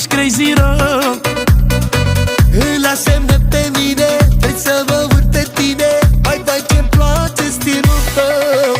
ești crazy rău. Îl asemnă pe mine, vrei să mă urc pe tine. Hai, vai, ce-mi place stilul tău.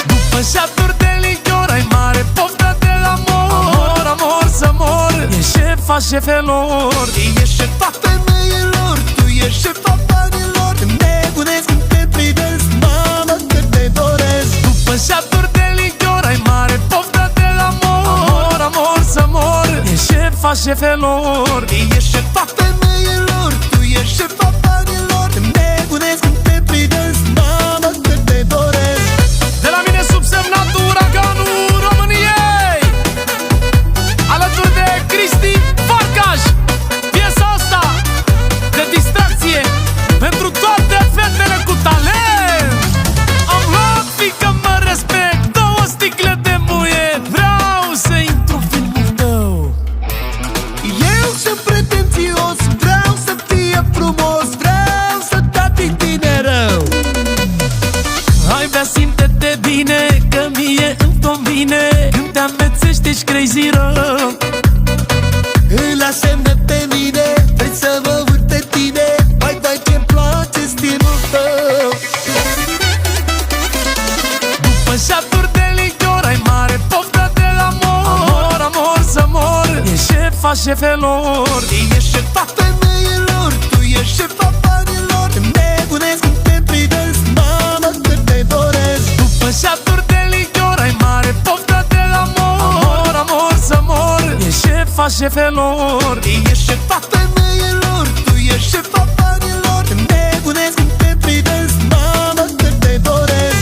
După șapturi de lichior ai mare poftă de la mor. Amor să mor, e șefa șefelor. E șefa femeilor, tu ești șefa banilor. Nebunesc când te privesc, mamă, cât te doresc. După șapturi de lichior ai mare poftă de la mor. Amor să mor, e șefa șefelor. E șefa femeilor, tu ești șefa banilor. Nebunesc când te privesc, mamă, cât te doresc. De la mine subsemnatul uraganul României, alături de Cristi Farcaș. Piesa asta de distracție pentru toate fetele cu talent. Am luat, fiică, mă respect, 2 sticle de muie. Vreau să intru în filmul tău. Eu sunt pretențios, vreau să fie frumos. Vreau să dati tine rău. Hai, bea, simte-te bine, că mie îmi convine. Când te amețești ești crazy rău. Îl asemnă pe mine, vrei să mă urc pe tine. Hai, vai, ce-mi place stilul tău. După șapturi de lichior ai mare poftă de la mor. Amor să mor, e șefa șefelor. E șefa femeilor, tu ești șefa banilor. Nebunesc când te privesc, mamă, cât te doresc. După șapturi de lichior ai mare poftă de la mor. Amor să mor, e șefa șefelor. E șefa femeilor, tu ești șefa banilor. Nebunesc când te privesc, mamă, cât te doresc.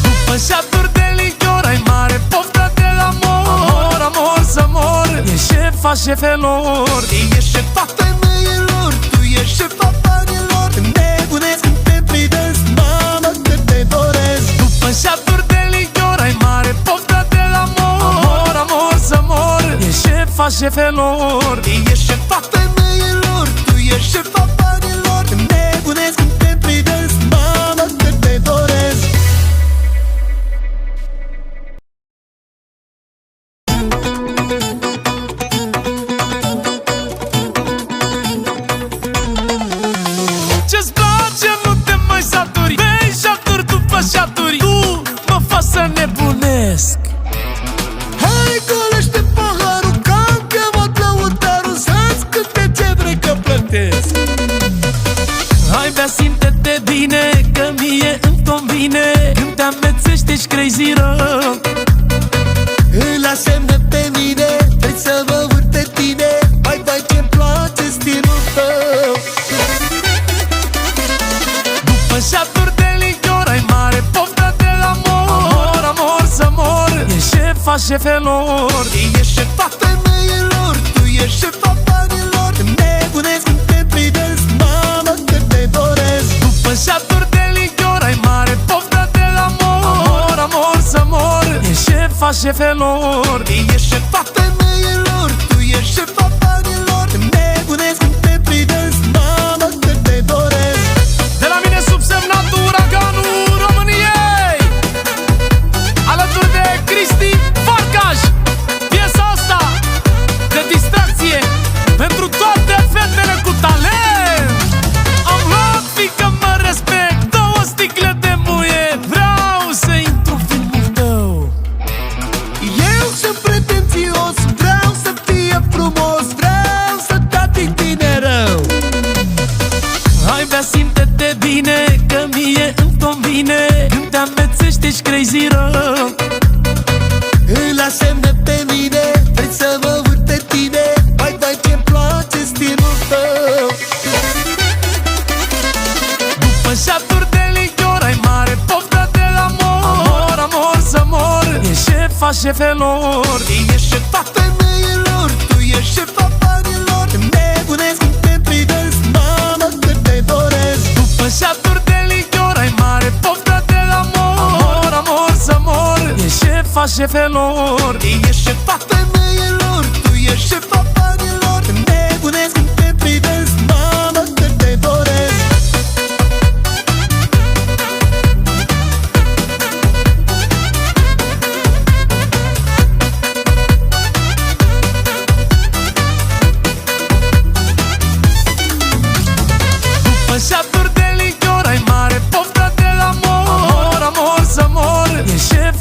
După șapturi de lichior ai mare poftă de la mor. Amor să mor, e șefa șefelor. E șefa femeilor, tu ești șefa banilor. Nebunesc când te privesc, mamă, cât te doresc. După șapturi de lichior ai mare poftă de la mor. Amor să mor, e șefa șefelor. E șefa femeilor, tu ești șefa banilor. Nebunesc când te privesc, mamă, cât te doresc. Ce-ți place, nu te mai saturi. Bei șaturi după șaturi, tu mă faci să nebunesc. Hai, golește paharul, că am chemat lăutarul. Să-ți cânte ce vrei că plătesc. Hai, bea, simte-te bine, că mie îmi convine. Când te amețești ești crazy rău. Îl asemnă pe mine, vrei să mă urc pe tine. Hai, vai, ce-mi place stilul tău. După șapturi de lichior ai mare poftă de la mor. Amor să mor, e șefa șefelor. E șefa femeilor, tu ești șefa banilor. Nebunesc când te privesc, mamă, cât te doresc. După șapturi de lichior ai mare poftă de la mor. Amor să mor, e șefa șefelor. E șefa femeilor, tu ești șefa banilor. Nebunesc când te privesc, mamă, cât te doresc. De la mine subsemnatul uraganul României, alături de Cristi Farcaș. Piesa asta de distracție pentru toate fetele cu talent. Am luat, fiică, mă respect, 2 sticle de muie. Vreau să intru în filmul tău. Eu sunt pretențios, vreau să fie frumos. Vreau să dati tine rău. Hai, bea, simte-te bine, că mie îmi convine. Când te amețești ești crazy rău. Îl asemnă pe mine, vrei să mă urc pe tine. Hai, vai, ce-mi place stilul tău. După șapturi de lichior ai mare poftă de la mor. Amor să mor, e șefa șefelor. E șefa femeilor, tu ești șefa banilor. Nebunesc când te privesc, mamă, cât te doresc. După șapturi de lichior ai mare poftă de la mor. Amor să mor, e șefa șefelor. E șefa femeilor, tu ești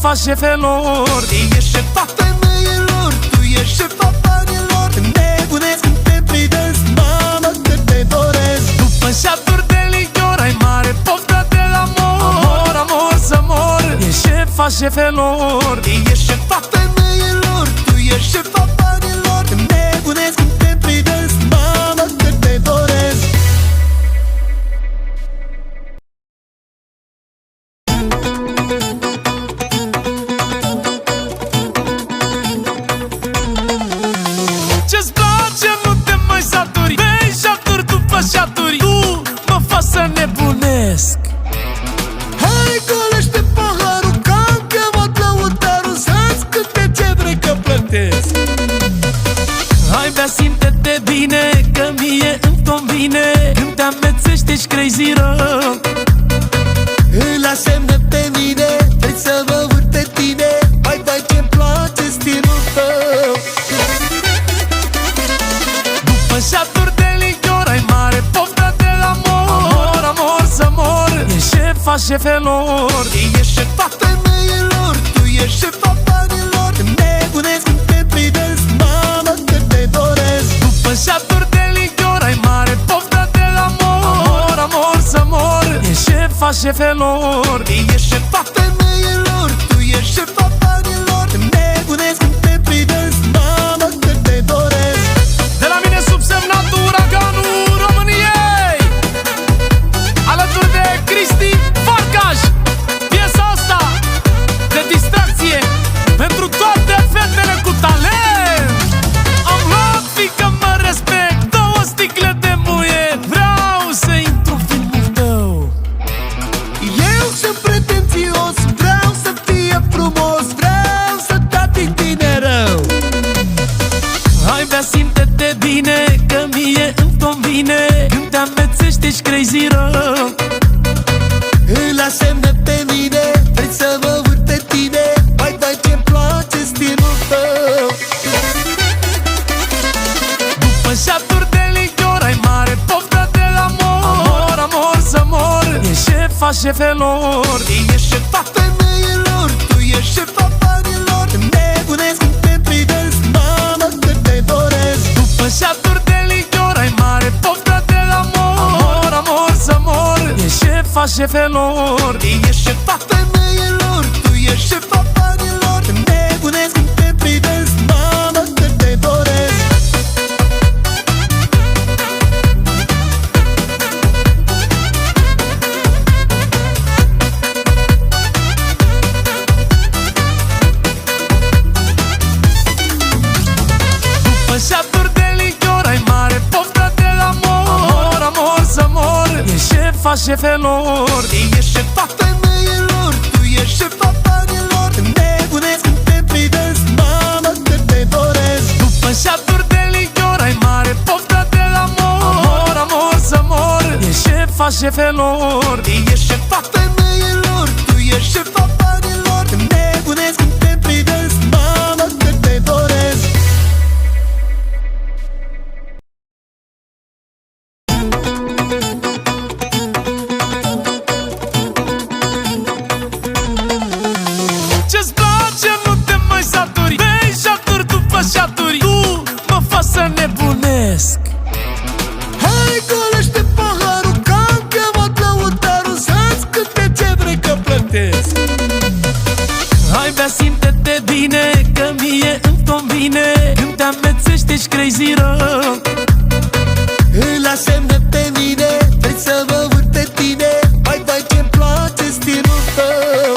șefa șefelor. Ești șefa femeilor, tu ești șefa banilor. Nebunesc când te privesc, mamă, cât te doresc. După șaturi de lichior ai mare poftă de la amor, amor să mor. Ești șefa șefelor. Ești șefa femeilor, tu ești șefa banilor. Nebunesc când te privesc, mamă, cât te doresc. Ce-ți place, nu te mai saturi. Bei șaturi după șaturi, tu mă faci să nebunesc. Hai, golește paharul, că am chemat lăutarul. Să-ți câte ce vrei că plătesc. Hai, bea, simte-te bine, că mie îmi convine. Când te amețești ești crazy rău. Îl asemnă pe mine, vrei să mă vârt pe tine. Vai, vai, ce-mi place stilul tău. După șaturi de lichior ai mare poftă de la amor, amor să mor. Ești șefa șefelor. Ești șefa femeilor, tu ești șefa banilor. Nebunesc când te privesc, mamă, cât te doresc. După șaturi de lichior ai mare poftă de la amor, amor să mor. Ești șefa șefelor. Ești șefa femeilor, tu ești șefa banilor. Nebunesc când te privesc, mamă, cât te doresc. De la mine subsemnatul uraganul României, alături de Cristi Farcaj. Piesa asta de distracție pentru toate fetele cu talent. Am luat, fiică mă respect, 2 sticle de muie. Vreau să intru în filmul tău. Eu sunt pretențios, vreau să fie frumos. Vreau să tati tine rău. Hai, bea, simte-te bine, că mie îmi convine. Când te amețești ești crazy rău. Îl asemnă pe mine, vrei să mă vârt pe tine. Vai, vai, ce-mi place stilul tău. După șaturi de lichior ai mare poftă de la amor, amor să mor. Ești șefa șefelor. Ești șefa femeilor, tu ești șefa banilor. Nebunesc când te privesc, mamă, cât te doresc. După șaturi de lichior ai mare poftă de la amor, amor să mor. Ești șefa șefelor. Ești șefa femeilor, tu ești șefa banilor. Nebunesc când te privesc, mamă, cât te doresc. După șaturi de lichior ai mare poftă de la amor, amor să mor. Ești șefa șefelor. Ești șefa femeilor, tu ești șefa banilor. Nebunesc când te privesc, mamă, cât te doresc. După șaturi de lichior ai mare poftă de la amor, amor să mor. Ești șefa șefelor. Ești șefa femeilor, tu ești șefa banilor. Nebunesc când te privesc, mamă, cât te doresc. Ce-ți place, nu te mai saturi. Bei șaturi după șaturi, tu mă faci să nebunesc. Hai, golește paharul, că am chemat lăutarul. Să-ți câte ce vrei că plătesc. Hai, bea, simte-te bine, că mie îmi convine. Când te amețești ești crazy rău. Îl asemnă pe mine, vrei să mă vârt pe tine. Vai, vai, ce-mi place stilul tău.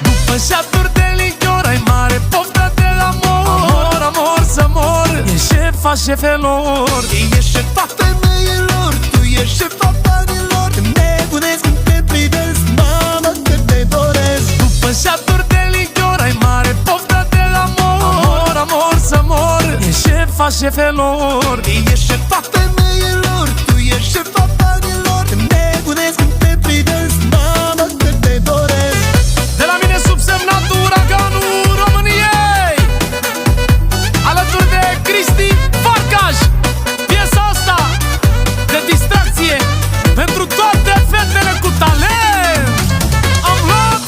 După șaturi de lichior ai mare poftă de la amor, amor să mor. Ești șefa șefelor. Ești șefa femeilor, tu ești șefa banilor. Nebunesc când te privesc, mamă, cât te doresc. După șaturi de lichior ai mare poftă de la amor, amor să mor. Ești șefa șefelor. Ești șefa femeilor, tu ești șefa banilor. Nebunesc când te privesc, mamă, cât te doresc. De la mine subsemnatul uraganul României, alături de Cristi Farcaj. Piesa asta de distracție pentru toate fetele cu talent. Am luat,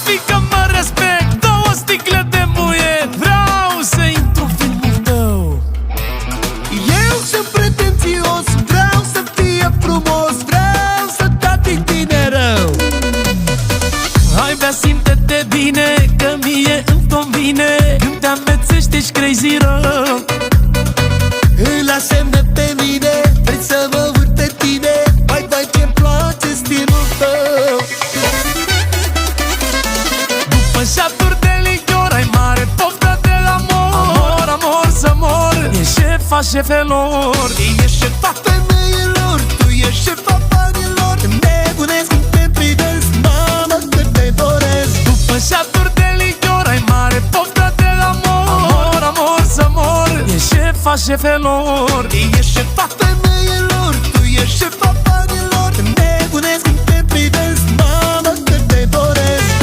șefa șefelor. Ești șefa femeilor, tu ești șefa banilor. Nebunesc când te privesc, mamă, cât te doresc. După șaturi de lichior ai mare poftă de amor, amor să mor. Ești șefa șefelor. Ești șefa femeilor, tu ești șefa banilor. Nebunesc când te privesc, mamă, cât te doresc.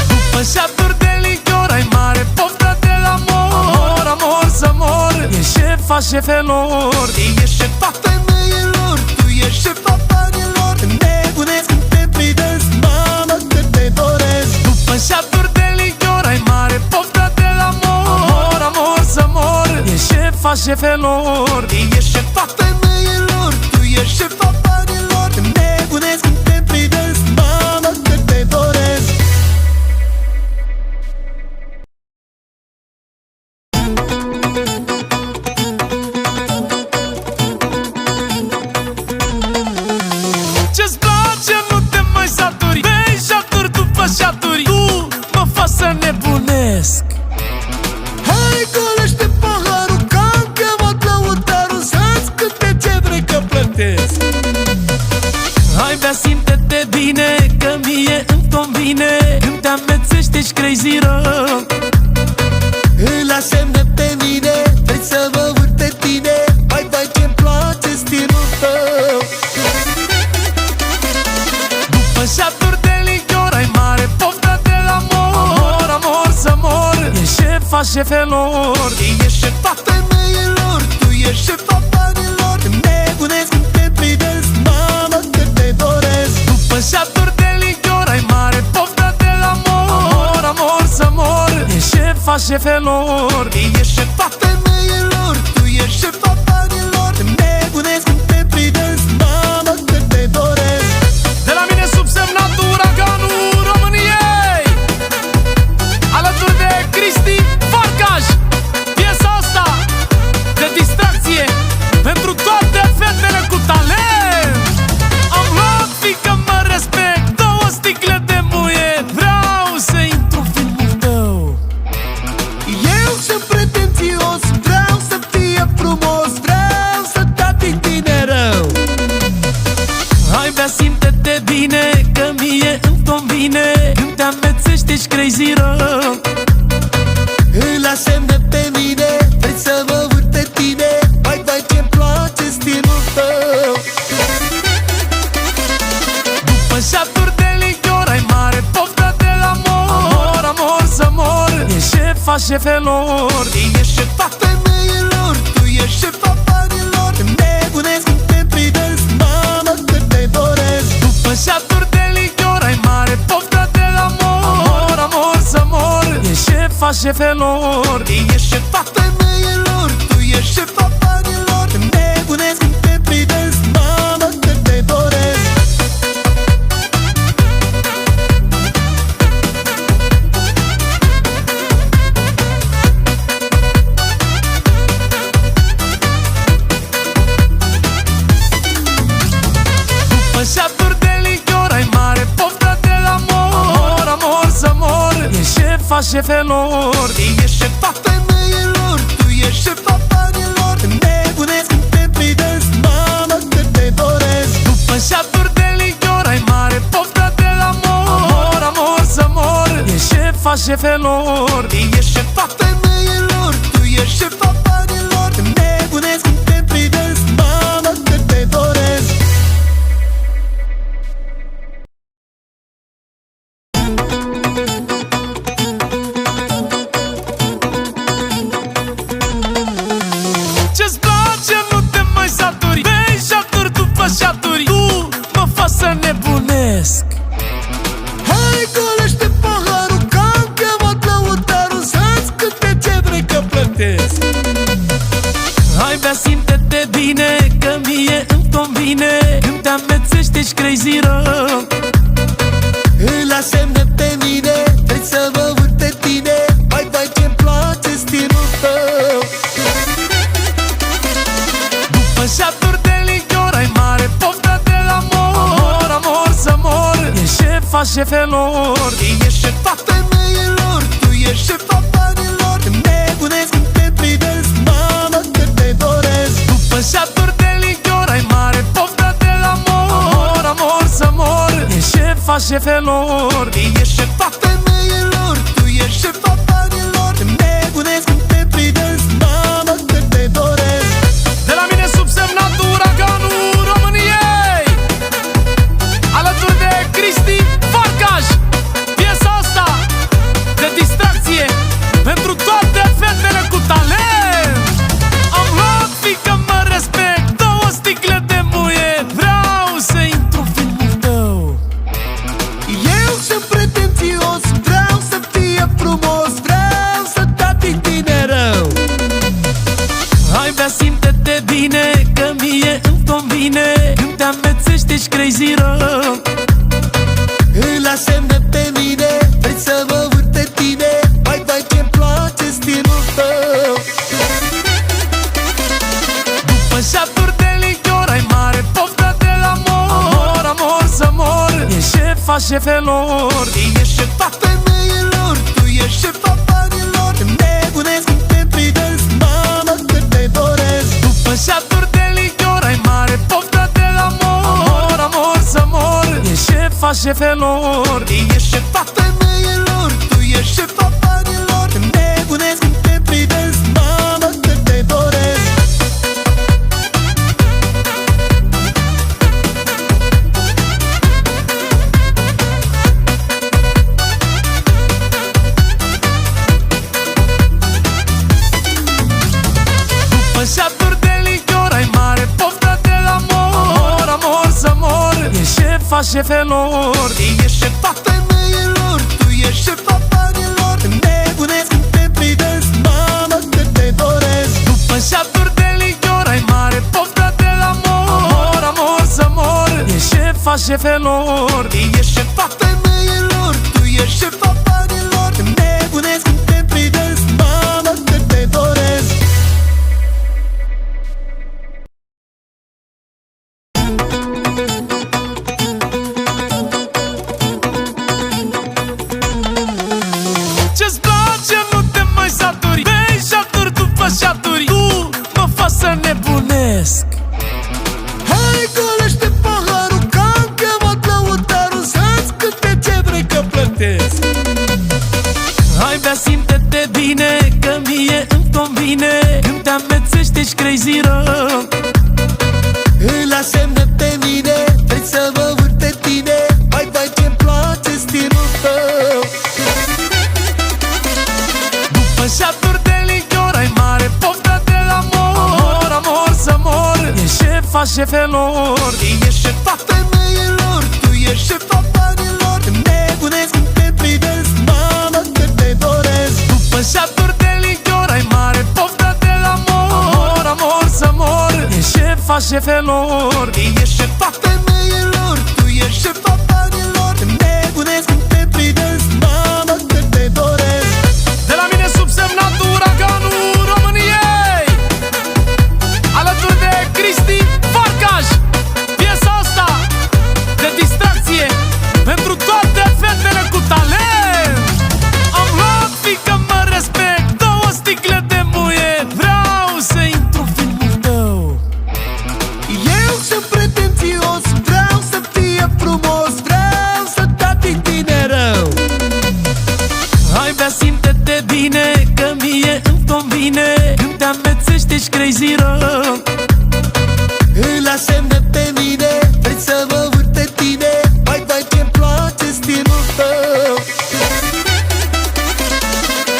După șaturi de lichior ai mare poftă de amor, amor să mor. Ești șefa șefelor. Ești șefa femeilor, tu ești șefa banilor. Nebunesc când te privesc, mamă, cât te doresc. După șaturi de lichior ai mare poftă de amor, amor să mor. Ești șefa șefelor. Ești șefa femeilor, tu ești șefa banilor. Nebunesc când te privesc, mamă, cât te doresc. Ce-ți place, nu te mai saturi. Bei șaturi după șaturi, tu mă faci să nebunesc. Hai, golește paharul, că am chemat lăutarul. Să-ți câte ce vrei că plătesc. Hai, bea, simte-te bine, că mie îmi convine. Când te amețești ești crazy rău. Îl asemne pe mine, vrei să mă vârt pe tine. Hai, vai, ce-mi place stilul tău. După șaturi de lichior ai mare poftă de amor, amor să mor. Ești șefa șefelor. Ești șefa femeilor, tu ești șefa banilor. Nebunesc când te privesc, mamă, cât te doresc. După șaturi de lichior ai mare poftă de amor, amor să mor. Ești șefa șefelor. Ești șefa femeilor, tu ești șefa banilor. Nebunesc când te privesc, mamă, cât te doresc. De la mine subsemnatul Uraganul României, alături de Cristi Farcaș. Piesa asta de distracție pentru toate fetele cu talent. Am luat, fiică, mă respect, 2 sticle de muie. Vreau să intru în filmul tău. Eu sunt pretențios, vreau să fie frumos. Vreau să tati tine rău. Hai, bea, simte-te bine, că mie îmi convine. Când te amețești ești crazy rău. Îl asemne pe mine, vrei să mă vârt pe tine. Hai, vai, ce-mi place stilul tău. După șaturi de lichior ai mare poftă de amor, amor să mor. Ești șefa șefelor. Ești șefa femeilor, tu ești șefa banilor. Nebunesc când te privesc, mamă, cât te doresc. După șaturi de lichior ai mare poftă de amor, amor să mor. Ești șefa șefelor. Ești șefa femeilor, tu ești șefa banilor. Nebunesc când te privesc, mamă, cât te doresc. După șaturi de lichior ai mare poftă de amor, amor să mor. Ești șefa șefelor. Ești șefa femeilor, tu ești șefa banilor. Nebunesc când te privesc, mamă, cât te doresc. După șaturi de lichior ai mare poftă de amor, amor să mor. Ești șefa șefelor. Ești șefa femeilor, tu ești șefa banilor. Nebunesc când te privesc, mamă, cât te doresc. Ce-ți place, nu te mai saturi. Bei șaturi după șaturi, tu mă faci să nebunesc. Hai, golește paharul, că am chemat lăutarul. Să-ți câte ce vrei că plătesc. Hai, bea, simte-te bine, că mie îmi convine. Când te amețești ești crazy rău. Îl asemne pe mine, vrei să mă vârt pe tine. Hai, vai, ce-mi place stilul tău. După șefa șefelor. Ești șefa femeilor, tu ești șefa banilor. Nebunesc când te privesc, mamă, cât te doresc. După șaturi de lichior ai mare poftă de amor, amor să mor. Ești șefa șefelor. Ești șefa femeilor, tu ești șefa banilor. Nebunesc când te privesc, mamă, cât te doresc. De la mine subsemnatul uraganul României, alături de Cristi Farcaș. Piesa asta de distracție pentru toate fetele cu talent. Am luat, fiică, mă respect, 2 sticle de muie. Vreau să intru în filmul tău. Eu sunt pretențios, vreau să fie frumos. Vreau să tati tine rău. Hai bea, simte-te bine, că mie îmi convine. Când te amețești ești crazy rău. Îl asemne pe mine, vrei să mă vârt pe tine. Vai, vai, ce-mi place stilul tău. După șaturi de lichior ai mare poftă de amor, amor să mor. Ești șefa șefelor. Ești șefa femeilor, tu ești șefa banilor. Nebunesc când te privesc, mamă, cât te doresc. După șaturi de lichior ai mare poftă de amor, amor să mor. Ești șefa șefelor. Ești șefa femeilor, tu ești șefa banilor. Nebunesc când te privesc, mamă, cât te doresc. După șaturi de lichior ai mare poftă de amor, amor să mor. Ești șefa șefelor. Ești șefa femeilor, tu ești șefa banilor. Nebunesc când te privesc, mamă, cât te doresc. După șaturi de lichior ai mare poftă de amor, amor să mor. Ești șefa șefelor. Ești șefa femeilor, tu ești șefa banilor. Nebunesc când te privesc, mamă, cât te doresc. Ce-ți place, nu te mai saturi. Bei șaturi după șaturi, tu mă faci să nebunesc. Hai, golește paharul, că am chemat lăutarul. Să-ți câte ce vrei că plătesc. Hai bea, simte-te bine, că mie îmi convine. Când te amețești ești crazy rău. Îl asemne pe mine, vrei să mă vârt pe tine. Vai, vai, ce-mi place stilul tău. După șaturi de lichior ai mare poftă de amor, amor să mor. Ești șefa șefelor. Ești șefa femeilor, tu ești șefa banilor. Nebunesc când te privesc, mamă, cât te doresc. După șaturi de lichior ai mare poftă de amor, amor să mor. Ești șefa șefelor. Ești șefa femeilor, tu ești șefa banilor. Nebunesc când te privesc, mamă, cât te doresc. De la mine subsemnatul uraganul României, alături de Cristi Farcaș. Piesa asta de distracție pentru toate fetele cu talent. Am luat, fiică, mă respect, 2 sticle de muie. Vreau să intru în filmul tău. Eu sunt pretențios, vreau să fie frumos. Vreau să tati tine rău. Hai bea, simte-te bine, că mie îmi convine. Când te amețești ești crazy rău. Îl asemne pe mine, vrei să mă vârt pe tine. Vai, vai, ce-mi place stilul tău.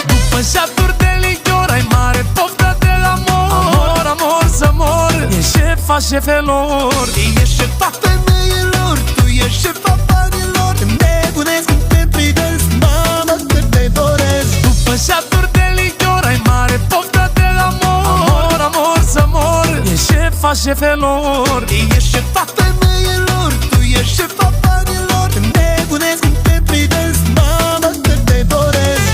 După șaturi de lichior ai mare poftă de amor, amor să mor. Ești șefa șefelor. Ești șefa femeilor, tu ești șefa banilor. Nebunesc când te privesc, mamă, cât te doresc. După șaturi de lichior ai mare poftă de amor, amor să mor. Ești șefa șefelor. Ești șefa femeilor, tu ești șefa banilor. Nebunesc când te privesc, mamă, cât te doresc.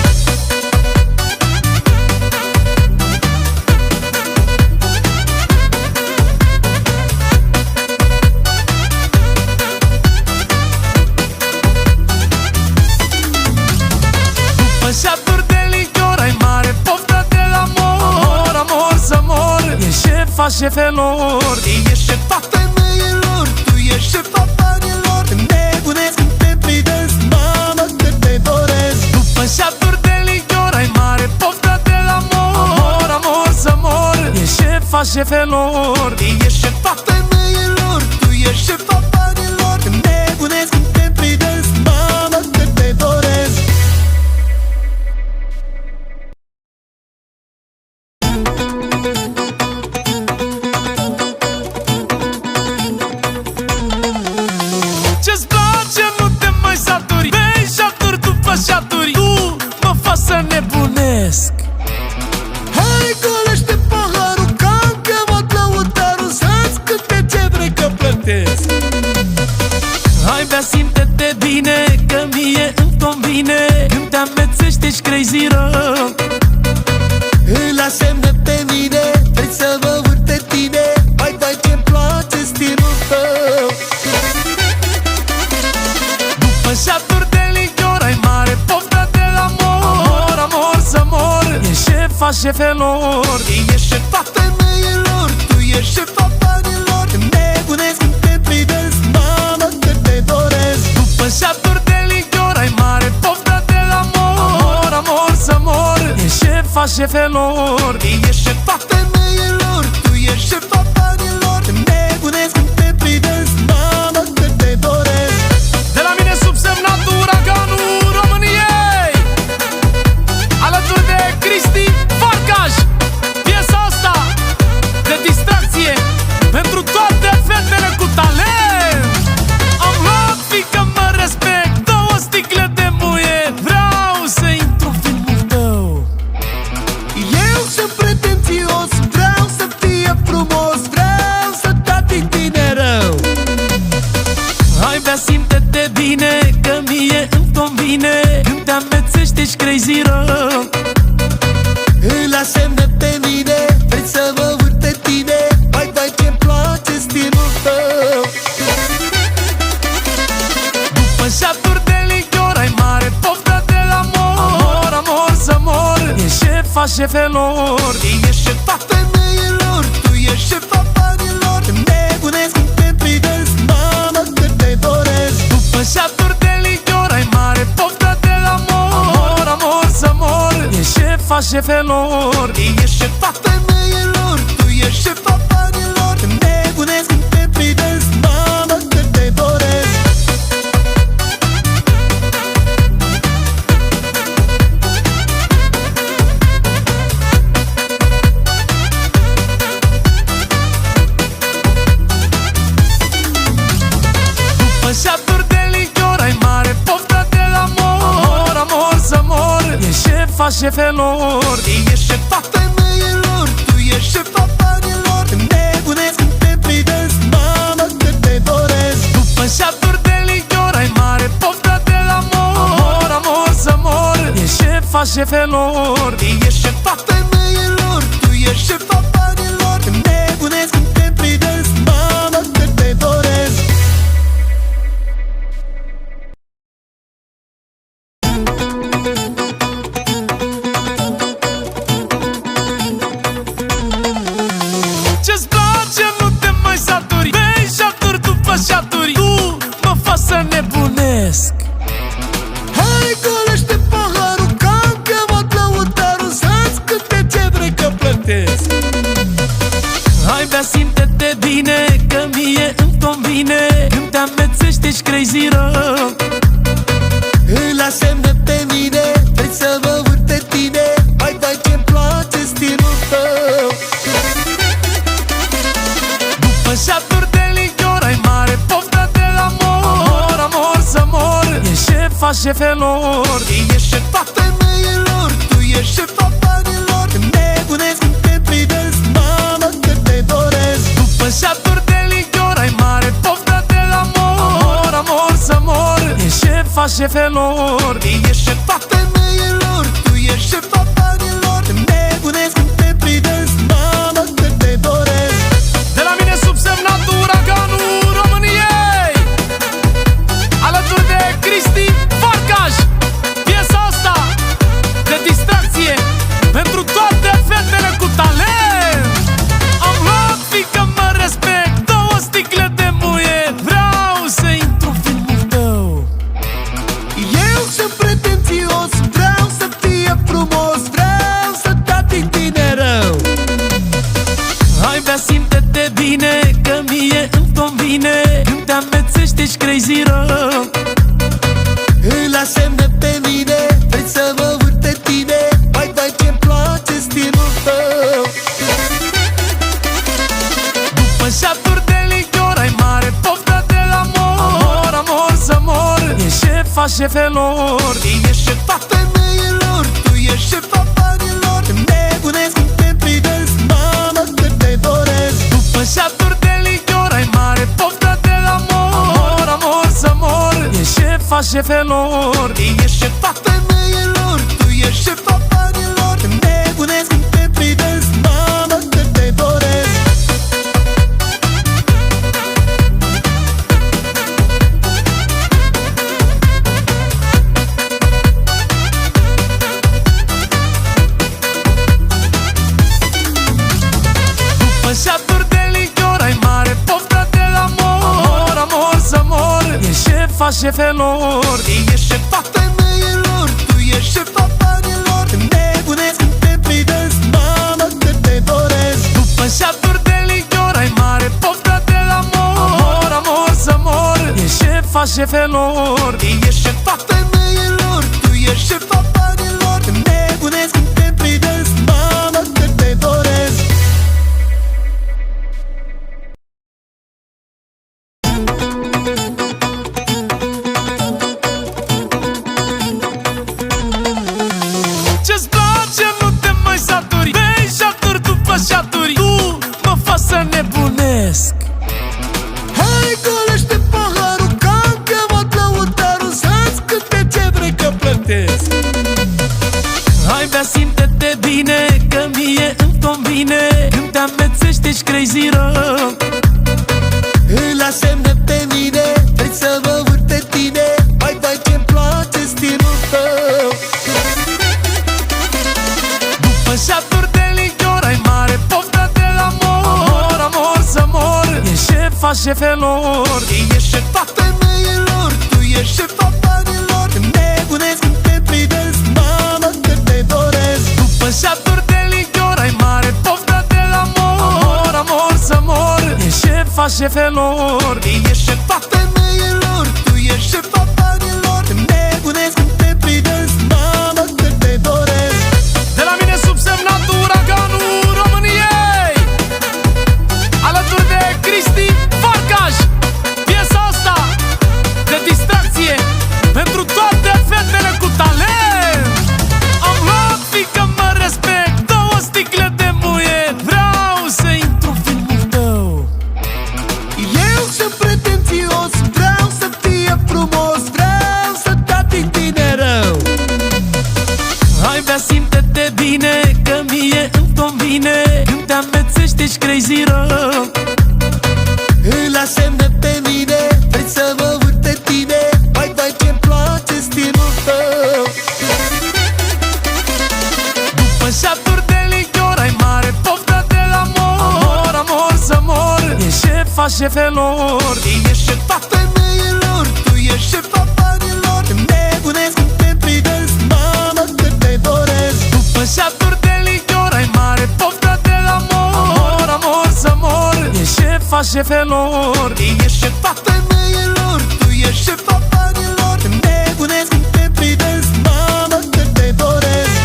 șefelor. Ești șefa femeilor, tu ești șefa banilor. Nebunesc când te privesc, mamă, cât te doresc. După șaturi de lichior ai mare poftă de la amor, amor să mor. Ești șefa șefelor. Ești șefa femeilor, tu ești șefa banilor. Nebunesc când te privesc, mamă, cât te doresc. Ce-ți place, nu te mai saturi. Bei șaturi după șaturi, tu mă faci să nebunesc. Hai, golește paharul, că am chemat lăutarul. Să-ți câte ce vrei că plătesc. Hai, bea, simte-te bine, că mie îmi convine. Când te amețești ești crazy rău. Îl asemnă pe mine, vrei să mă vârt pe tine. Hai, dai ce-mi place stilul tău. După șaturi de lichior ai mare poftă de la amor, amor să mor. Ești șefa șefelor. Ești șefa femeilor, tu ești șefa banilor. Nebunesc când te privesc, mamă, cât te doresc. După șaturi de lichior ai mare poftă de la amor, amor să mor. Ești șefa șefelor. Ești șefa femeilor, tu ești șefa banilor. Nebunesc când te privesc, mamă, cât te doresc. De la mine subsemnatul uraganul României, alături de Cristi Farcaș. Piesa asta de distracție pentru toate fetele cu talent. Am luat, fiică, mă respect, 2 sticle de muie. Vreau să intru în filmul tău. Eu sunt pretențios, vreau să fie frumos. Vreau să dat din tine rău. Hai, bea, simte-te bine, că mie îmi convine. Când te amețești ești crazy rău. Îl asemnă pe mine, vrei să mă vârt pe tine. Hai, dai ce-mi place stilul tău. După șaturi de lichior ai mare poftă de la amor, amor să mor. Ești șefa șefelor. Ești șefa femeilor, tu ești șefa banilor. Nebunesc când te privesc, mamă, cât te doresc. După șaturi de lichior ai mare poftă de la amor, amor să mor. Ești șefa șefelor. Ești șefa femeilor, tu ești șefa banilor. Nebunesc când te privesc, mamă, cât te doresc. După șaturi de lichior ai mare poftă de la amor, amor să mor. Ești șefa șefelor. Ești șefa femeilor, tu ești șefa banilor. Nebunesc când te privesc, mamă, cât te doresc. După șaturi de lichior ai mare poftă de la amor, amor să mor. Ești șefa șefelor. Ești șefa femeilor, tu ești șefa banilor. Nebunesc când te privesc, mamă, cât te doresc. Ce-ți place, nu te mai saturi. Bei șaturi după șaturi, tu mă faci să nebunesc. Hai, golește paharul, că am chemat lăutarul. Să-ți câte ce vrei că plătesc. Hai, bea, simte-te bine, că mie îmi convine. Când te amețești ești crazy rău. Îl asemnă pe mine, vrei să mă vârt pe tine. Hai, dai ce-mi place stilul tău. După șaturi de lichior ai mare poftă de la amor, amor să mor. Ești șefa șefelor. Ești șefa femeilor, tu ești șefa banilor. Nebunesc când te privesc, mamă, cât te doresc. După șaturi de lichior ai mare poftă de la amor, amor să mor. Ești șefa șefelor. Ești șefa femeilor, tu ești șefa banilor. Nebunesc când te privesc, mamă, cât te doresc. De la mine subsemnatul uraganul României, alături de Cristi Farcaș. Piesa asta de distracție pentru toate fetele cu talent. Am luat, bine când te amețești, ești crazy rău. La semne pe mine, vrei să mă vârt pe tine. Vai, vai, ce-mi place stilul tău. După șaturi de lichior ai mare poftă de la amor. Amor să mor, e șefa șefelor. Ești șefa femeilor, tu ești șefa banilor. Nebunesc când te privesc, mamă, cât te doresc. După șaturi de lichior ai mare poftă de la amor. Amor să mor, e șefa șefelor. Ești șefa femeilor, tu ești șefa banilor. Nebunesc când te privesc, mamă, cât te doresc. După șaturi de lichior ai mare poftă de la amor. Amor să mor, e șefa șefelor. Ești șefa femeilor, tu ești șefa banilor. Nebunesc când te privesc, mamă, cât te doresc. După șaturi de lichior ai mare poftă de la amor. Amor să mor, e șefa șefelor. Ești șefa femeilor, tu ești șefa banilor. Nebunesc când te privesc, mamă, cât te doresc. Ce-ți place, nu te mai saturi. Bei șaturi după șaturi, tu mă faci să nebunesc. Hai, golește paharul, că am chemat lăutarul. Să-ți câte ce vrei că plătesc. Hai, bea, simte-te bine, că mie îmi convine când te amețești, ești crazy rău. La semne pe mine, vrei să mă vârt pe tine. Vai, vai, ce-mi place stilul tău. După șaturi de lichior ai mare poftă de la amor. Amor să mor, e șefa șefelor. Ești șefa femeilor, tu ești șefa banilor. Nebunesc când te privesc, mamă, cât te doresc. După șaturi de lichior ai mare poftă de la amor. Amor să mor, e șefa șefelor. Ești șefa femeilor, tu ești șefa banilor. Nebunesc când te privesc, mamă, cât te doresc. De la mine subsemnatul uraganul României, alături de Cristi Farcaș. Piesa asta de distracție pentru toate fetele cu talent. Am luat, fiică, mă respect, 2 sticle de muie. Vreau să intru în filmul tău. Eu sunt pretențios, vreau să fie frumos. Vreau să te ating tine rău. Hai, bea, simte-te bine, că mie îmi convine când te amețești, ești crazy rău. La semne pe mine, vrei să mă vârt pe tine. Vai, vai, ce-mi place stilul tău. După șaturi de lichior ai mare poftă de la amor. Amor să mor, e șefa șefelor. Ești șefa femeilor, tu ești șefa banilor. Nebunesc când te privesc, mamă, cât te doresc. După șaturi de lichior ai mare poftă de la amor. Amor să mor, e șefa șefelor. Ești șefa femeilor, tu ești șefa banilor. Nebunesc când te privesc, mamă, cât te doresc.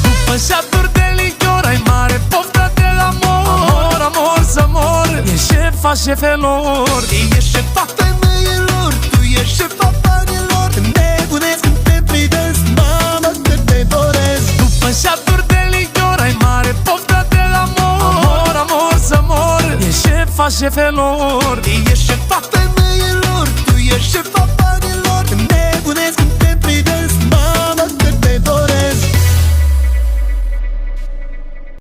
După șaturi de lichior ai mare poftă de la amor. Amor să mor, e șefa șefelor. Ești șefa femeilor, tu ești șefa banilor. Nebunesc când te privesc, mamă, cât te doresc. După șaturi de lichior ai mare poftă de la amor. Amor să mor, e șefa șefelor. Ești șefa femeilor, tu ești șefa banilor.